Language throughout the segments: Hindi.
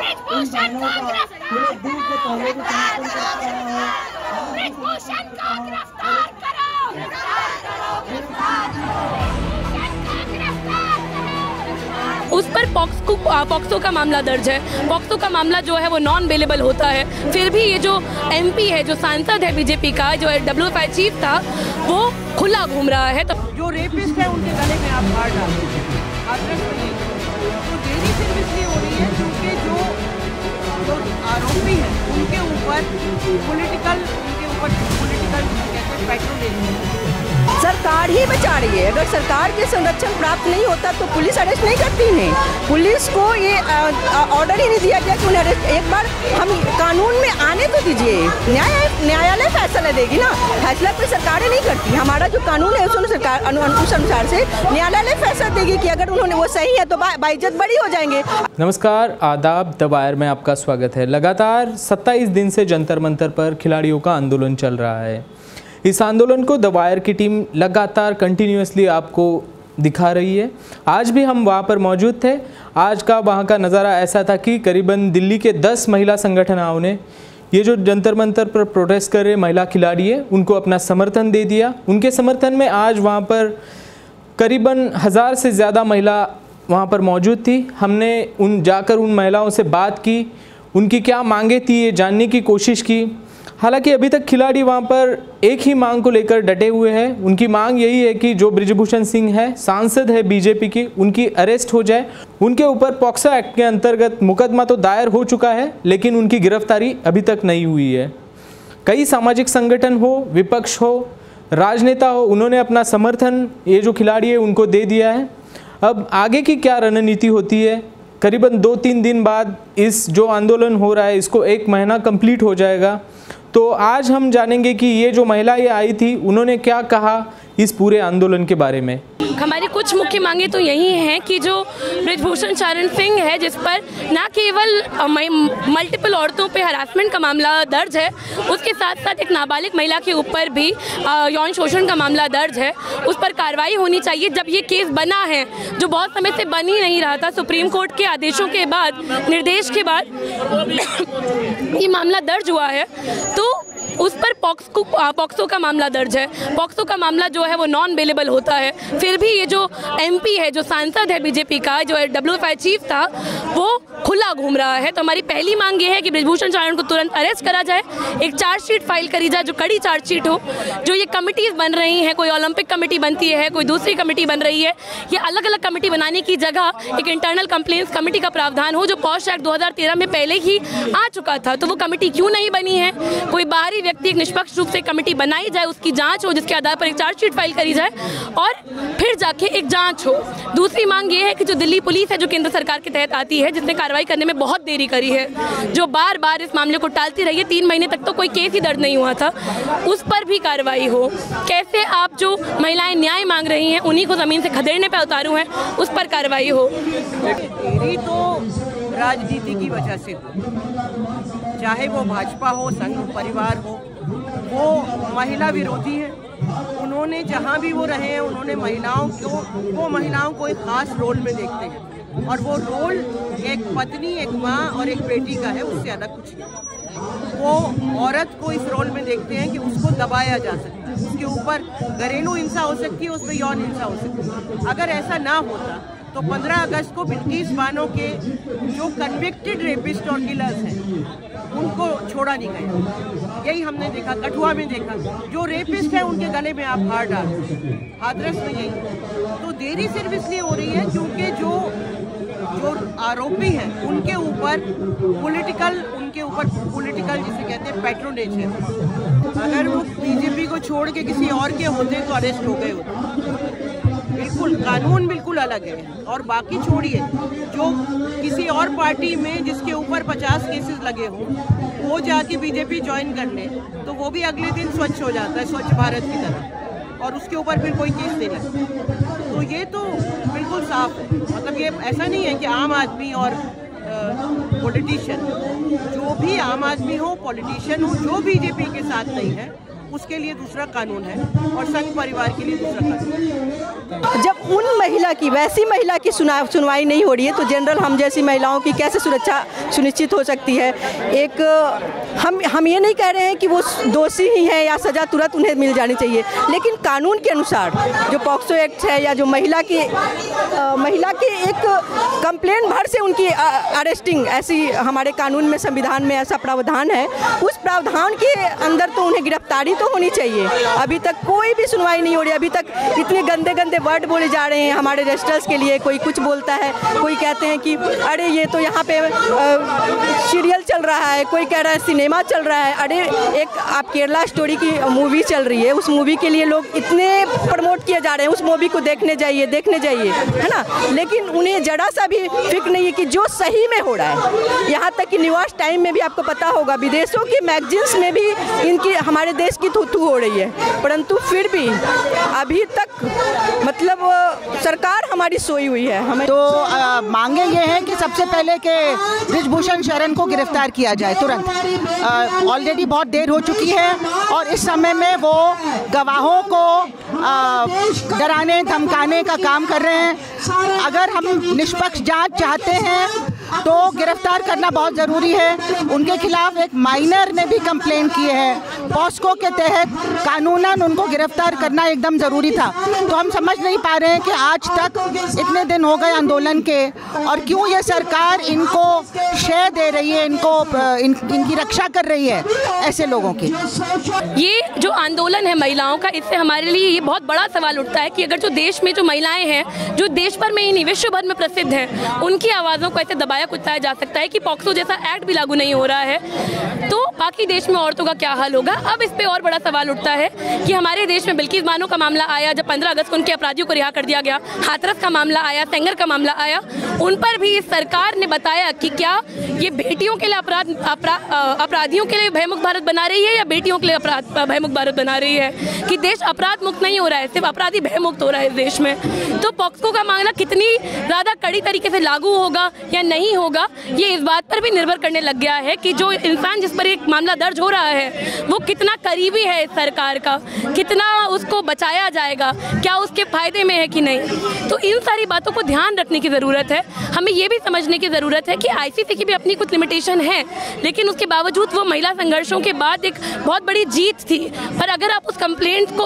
बृजभूषण को गिरफ्तार करो, बृजभूषण को गिरफ्तार करो, उस पर पॉक्सो का मामला दर्ज है। पॉक्सो का मामला जो है वो नॉन अवेलेबल होता है। फिर भी ये जो एमपी है, जो सांसद है बीजेपी का, जो WFI चीफ था, वो खुला घूम रहा है। तो जो रेपिस्ट है उनके गले में आप हार डाल रहे हैं। तो देरी सिर्फ इसलिए हो रही है क्योंकि जो आरोपी हैं उनके ऊपर पॉलिटिकल पैट्रोलिंग सरकार ही बचा रही है। अगर सरकार के संरक्षण प्राप्त नहीं होता तो पुलिस अरेस्ट नहीं करती इन्हें। पुलिस को ये ऑर्डर ही नहीं दिया गया कि उन्हें अरेस्ट। एक बार हम कानून में आने तो दीजिए, न्यायालय फैसला देगी ना। फैसला कोई सरकारें नहीं करती। हमारा जो कानून है उस अनुसार से न्यायालय फैसला देगी कि अगर उन्होंने वो सही है तो बाइज्जत बरी हो जाएंगे। नमस्कार, आदाब। द वायर में आपका स्वागत है। लगातार 27 दिन से जंतर मंतर पर खिलाड़ियों का आंदोलन चल रहा है। इस आंदोलन को द वायर की टीम लगातार कंटिन्यूसली आपको दिखा रही है। आज भी हम वहाँ पर मौजूद थे। आज का वहाँ का नज़ारा ऐसा था कि करीबन दिल्ली के 10 महिला संगठनों ने ये जो जंतर मंतर पर प्रोटेस्ट कर रहे महिला खिलाड़ी है उनको अपना समर्थन दे दिया। उनके समर्थन में आज वहाँ पर करीबन 1000 से ज़्यादा महिला वहाँ पर मौजूद थी। हमने जाकर उन महिलाओं से बात की, उनकी क्या मांगे थी ये जानने की कोशिश की। हालांकि अभी तक खिलाड़ी वहाँ पर एक ही मांग को लेकर डटे हुए हैं। उनकी मांग यही है कि जो बृजभूषण सिंह है, सांसद है बीजेपी की, उनकी अरेस्ट हो जाए। उनके ऊपर पॉक्सो एक्ट के अंतर्गत मुकदमा तो दायर हो चुका है, लेकिन उनकी गिरफ्तारी अभी तक नहीं हुई है। कई सामाजिक संगठन हो, विपक्ष हो, राजनेता हो, उन्होंने अपना समर्थन ये जो खिलाड़ी है उनको दे दिया है। अब आगे की क्या रणनीति होती है? करीबन 2-3 दिन बाद इस जो आंदोलन हो रहा है इसको 1 महीना कंप्लीट हो जाएगा। तो आज हम जानेंगे कि ये जो महिला ये आई थी उन्होंने क्या कहा इस पूरे आंदोलन के बारे में। हमारी कुछ मुख्य मांगे तो यही हैं कि जो बृजभूषण शरण सिंह है, जिस पर न केवल मल्टीपल औरतों पे हरासमेंट का मामला दर्ज है, उसके साथ साथ एक नाबालिग महिला के ऊपर भी यौन शोषण का मामला दर्ज है, उस पर कार्रवाई होनी चाहिए। जब ये केस बना है, जो बहुत समय से बन ही नहीं रहा था, सुप्रीम कोर्ट के आदेशों के बाद, निर्देश के बाद ये मामला दर्ज हुआ है, तो उस पर पॉक्सो का मामला दर्ज है। पॉक्सो का मामला जो है वो नॉन अवेलेबल होता है। फिर भी ये जो एमपी है, जो सांसद है बीजेपी का, जो WFI चीफ था, वो खुला घूम रहा है। तो हमारी पहली मांग ये है कि बृजभूषण शरण को तुरंत अरेस्ट करा जाए, एक चार्जशीट फाइल करी जाए जो कड़ी चार्जशीट हो। जो ये कमिटीज़ बन रही हैं, कोई ओलंपिक कमेटी बनती है, कोई दूसरी कमेटी बन रही है, ये अलग अलग कमेटी बनाने की जगह एक इंटरनल कंप्लेंट्स कमेटी का प्रावधान हो, जो पॉक्सो एक्ट 2013 में पहले ही आ चुका था। तो वो कमेटी क्यों नहीं बनी है? कोई बाहरी व्यक्ति एक निष्पक्ष रूप से कमेटी बनाई जाए, उसकी जांच हो, जिसके आधार पर एक चार्जशीट फाइल करी जाए और फिर जाके एक जांच हो। दूसरी मांग ये है कि जो दिल्ली पुलिस है, जो केंद्र सरकार के तहत आती है, जिसने कार्रवाई करने में बहुत देरी करी है, जो बार बार इस मामले को टालती रही है, 3 महीने तक तो कोई केस ही दर्ज नहीं हुआ था, उस पर भी कार्रवाई हो। कैसे आप जो महिलाएं न्याय मांग रही हैं उन्हीं को जमीन से खदेड़ने पर उतारू हैं, उस पर कार्रवाई हो। देरी तो राजनीति की वजह से, चाहे वो भाजपा हो, संघ परिवार हो, वो महिला विरोधी है। उन्होंने जहाँ भी वो रहे हैं, उन्होंने महिलाओं को एक खास रोल में देखते हैं, और वो रोल एक पत्नी, एक माँ और एक बेटी का है, उससे अलग कुछ नहीं। वो औरत को इस रोल में देखते हैं कि उसको दबाया जा सकता है, उसके ऊपर घरेलू हिंसा हो सकती है, उस पर यौन हिंसा हो सकती है। अगर ऐसा ना होता तो 15 अगस्त को बिल्किस बानो के जो कन्विक्टेड रेपिस्ट और किलर्स हैं उनको छोड़ा नहीं गया। यही हमने देखा, कठुआ में देखा, जो रेपिस्ट है उनके गले में आप हार डाल रहे हैं। हाथरस में यही। तो देरी सिर्फ इसलिए हो रही है क्योंकि जो आरोपी हैं उनके ऊपर पॉलिटिकल जिसे कहते हैं पैट्रोनेज है। अगर वो बीजेपी को छोड़ के किसी और के होते तो अरेस्ट हो गए होते। बिल्कुल कानून बिल्कुल अलग है। और बाकी छोड़िए, जो किसी और पार्टी में जिसके ऊपर 50 केसेस लगे हों, वो जाके बीजेपी ज्वाइन कर ले तो वो भी अगले दिन स्वच्छ हो जाता है, स्वच्छ भारत की तरह, और उसके ऊपर फिर कोई केस नहीं लगता। तो ये तो बिल्कुल साफ है। मतलब ये ऐसा नहीं है कि आम आदमी और पॉलिटिशियन, जो भी आम आदमी हो, पॉलिटिशियन हो, जो बीजेपी के साथ नहीं है, उसके लिए दूसरा कानून है और संघ परिवार के लिए दूसरा कानून है। जब उन महिला की, वैसी महिला की सुनवाई नहीं हो रही है तो जनरल हम जैसी महिलाओं की कैसे सुरक्षा सुनिश्चित हो सकती है? एक हम ये नहीं कह रहे हैं कि वो दोषी ही हैं या सज़ा तुरंत उन्हें मिल जानी चाहिए, लेकिन कानून के अनुसार जो पॉक्सो एक्ट है या जो महिला की एक कंप्लेंट भर से उनकी अरेस्टिंग, ऐसी हमारे कानून में, संविधान में ऐसा प्रावधान है, उस प्रावधान के अंदर तो उन्हें गिरफ्तारी तो होनी चाहिए। अभी तक कोई भी सुनवाई नहीं हो रही। अभी तक इतने गंदे गंदे वर्ड बोले जा रहे हैं हमारे रेस्टर्स के लिए। कोई कुछ बोलता है, कोई कहते हैं कि अरे ये तो यहाँ पे सीरियल चल रहा है, कोई कह रहा है सिनेमा चल रहा है। अरे एक आप केरला स्टोरी की मूवी चल रही है, उस मूवी के लिए लोग इतने प्रमोट किए जा रहे हैं, उस मूवी को देखने जाइए, है ना, लेकिन उन्हें जरा सा भी फिक्र नहीं है कि जो सही में हो रहा है। यहाँ तक कि न्यूज़ टाइम में भी आपको पता होगा, विदेशों की मैगजीन्स में भी इनकी, हमारे देश की थू हो रही है, परंतु फिर भी अभी तक मतलब सरकार हमारी सोई हुई है। हमें तो मांगे ये हैं कि सबसे पहले के बृजभूषण शरण को गिरफ्तार किया जाए तुरंत। ऑलरेडी बहुत देर हो चुकी है और इस समय में वो गवाहों को डराने धमकाने का काम कर रहे हैं। अगर हम निष्पक्ष जांच चाहते हैं तो गिरफ्तार करना बहुत ज़रूरी है। उनके खिलाफ एक माइनर ने भी कंप्लेन की है, पॉस्को के तहत कानूनन उनको गिरफ्तार करना एकदम ज़रूरी था। तो हम समझ नहीं पा रहे हैं कि आज तक इतने दिन हो गए आंदोलन के और क्यों ये सरकार इनको शय दे रही है, इनकी रक्षा कर रही है ऐसे लोगों की। ये जो आंदोलन है महिलाओं का, इससे हमारे लिए ये बहुत बड़ा सवाल उठता है कि अगर जो देश में जो महिलाएं हैं, जो देश भर में ही नहीं विश्व भर में प्रसिद्ध हैं, उनकी आवाज़ों को ऐसे दबाया कुचलाया जा सकता है कि पॉक्सो जैसा एक्ट भी लागू नहीं हो रहा है, तो बाकी देश में औरतों का क्या हाल होगा। अब इस पे और बड़ा सवाल उठता है कि हमारे देश में बिल्किस बानो का मामला आया, जब 15 अगस्त को उनके अपराधियों को रिहा कर दिया गया, हाथरस का मामला आया, सेंगर का मामला आया, उन पर भी सरकार ने बताया कि क्या ये बेटियों के लिए अपराधियों के लिए भयमुक्त भारत बना रही है या बेटियों के लिए भयमुक्त भारत बना रही है, कि देश अपराध मुक्त नहीं हो रहा है, सिर्फ अपराधी भयमुक्त हो रहा है इस देश में। तो पॉक्सो का मामला कितनी ज़्यादा कड़ी तरीके से लागू होगा या नहीं होगा, ये इस बात पर भी निर्भर करने लग गया है कि जो इंसान जिस पर एक मामला दर्ज हो रहा है वो कितना करीबी है इस सरकार का, कितना उसको बचाया जाएगा, क्या उसके फायदे में है कि नहीं। तो इन सारी बातों को ध्यान रखने की ज़रूरत है। हमें ये भी समझने की ज़रूरत है कि आईसीसी की भी अपनी कुछ लिमिटेशन है, लेकिन उसके बावजूद वो महिला संघर्षों के बाद एक बहुत बड़ी जीत थी। पर अगर आप उस कंप्लेंट को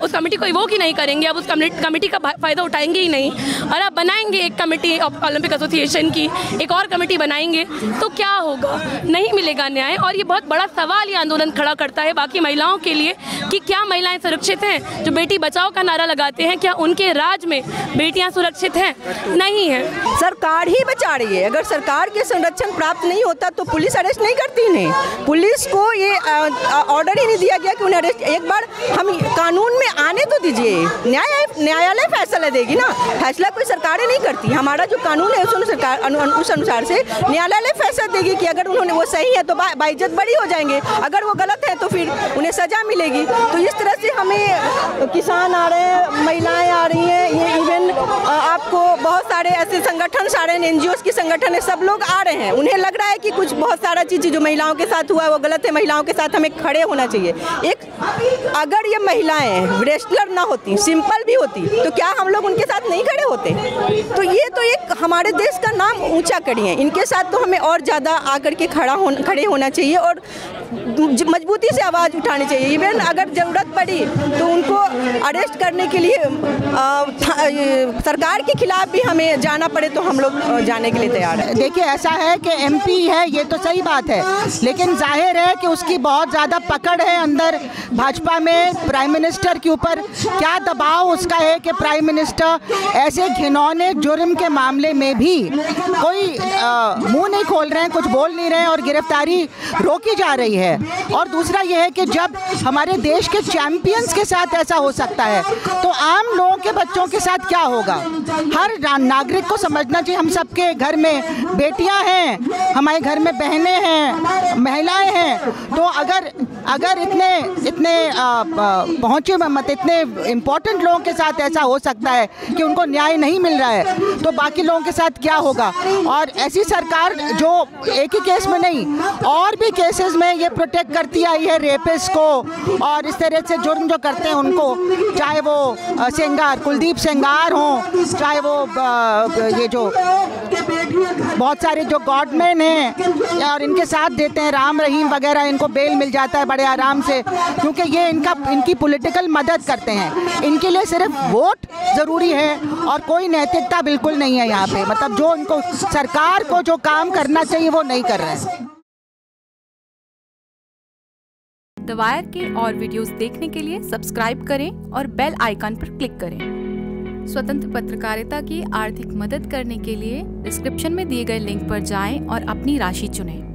उस कमेटी को इवोक ही नहीं करेंगे, आप उस कमेटी का फ़ायदा उठाएंगे ही नहीं और आप बनाएंगे एक कमेटी ओलंपिक एसोसिएशन की, एक और कमेटी बनाएंगे, तो क्या होगा? नहीं मिलेगा न्याय। और ये बहुत बड़ा सवाल ये आंदोलन खड़ा करता है बाकी महिलाओं के लिए कि क्या महिलाएं सुरक्षित हैं? जो बेटी बचाओ का नारा लगाते हैं, क्या उनके राज में बेटियां सुरक्षित हैं? नहीं है। सरकार ही बचा रही है। अगर सरकार के संरक्षण प्राप्त नहीं होता तो पुलिस अरेस्ट नहीं करती नहीं। पुलिस को ये ऑर्डर ही नहीं दिया गया कि उन्हें अरेस्ट, एक बार हम कानून में आने तो दीजिए, न्यायालय फैसला देगी ना, फैसला कोई सरकारें नहीं करती। हमारा जो कानून है उस अनुसार से न्यायालय फैसला देगी कि अगर उन्होंने वो सही है तो बाइज्जत बरी हो जाएंगे, अगर वो गलत है तो फिर उन्हें सजा मिलेगी। तो इस तरह से हमें किसान आ रहे हैं, महिलाएं आ रही हैं, ये इवन आपको बहुत सारे ऐसे संगठन सारे NGOs की संगठन है, सब लोग आ रहे हैं। उन्हें लग रहा है कि कुछ बहुत सारा चीज़ जो महिलाओं के साथ हुआ है वो गलत है, महिलाओं के साथ हमें खड़े होना चाहिए। अगर ये महिलाएं रेस्लर ना होती, सिंपल भी होती, तो क्या हम लोग उनके साथ नहीं खड़े होते? तो ये तो एक हमारे देश का नाम ऊंचा करी है, इनके साथ तो हमें और ज़्यादा आकर के खड़े होना चाहिए और मजबूती से आवाज़ उठानी चाहिए। इवन अगर ज़रूरत पड़ी तो उनको अरेस्ट करने के लिए सरकार के खिलाफ भी हमें जाना पड़े तो हम लोग जाने के लिए तैयार हैं। देखिए, ऐसा है कि MP है, ये तो सही बात है, लेकिन जाहिर है कि उसकी बहुत ज़्यादा पकड़ है अंदर भाजपा में। प्राइम मिनिस्टर के ऊपर क्या दबाव उसका है कि प्राइम मिनिस्टर ऐसे घिनौने जुर्म के मामले में भी कोई मुंह नहीं खोल रहे हैं, कुछ बोल नहीं रहे हैं और गिरफ्तारी रोकी जा रही है। और दूसरा ये है कि जब हमारे देश के चैंपियंस के साथ ऐसा हो सकता है तो आम लोगों के बच्चों के साथ क्या होगा? हर नागरिक को समझना चाहिए, हम सबके घर में बेटियां हैं, हमारे घर में बहनें हैं, महिलाएं हैं, तो अगर इतने पहुँचे मत इतने इम्पोर्टेंट लोगों के साथ ऐसा हो सकता है कि उनको न्याय नहीं मिल रहा है, तो बाकी लोगों के साथ क्या होगा? और ऐसी सरकार जो एक ही केस में नहीं, और भी केसेस में ये प्रोटेक्ट करती आई है रेपिस्ट को और इस तरह से जुर्म जो करते हैं उनको, चाहे वो सेंगार, कुलदीप सेंगार हों, चाहे वो ये जो बहुत सारे जो गॉडमैन हैं और इनके साथ देते हैं, राम रहीम वगैरह, इनको बेल मिल जाता है बड़े आराम से, क्योंकि ये इनकी पॉलिटिकल मदद करते हैं। इनके लिए सिर्फ वोट ज़रूरी है और कोई नैतिकता बिल्कुल नहीं है यहाँ पे। मतलब जो इनको सरकार को जो काम करना चाहिए वो नहीं कर रहे हैं। द वायर के और वीडियोस देखने के लिए सब्सक्राइब करें और बेल आइकन पर क्लिक करें। स्वतंत्र पत्रकारिता की आर्थिक मदद करने के लिए डिस्क्रिप्शन में दिए गए लिंक पर जाएं और अपनी राशि चुनें।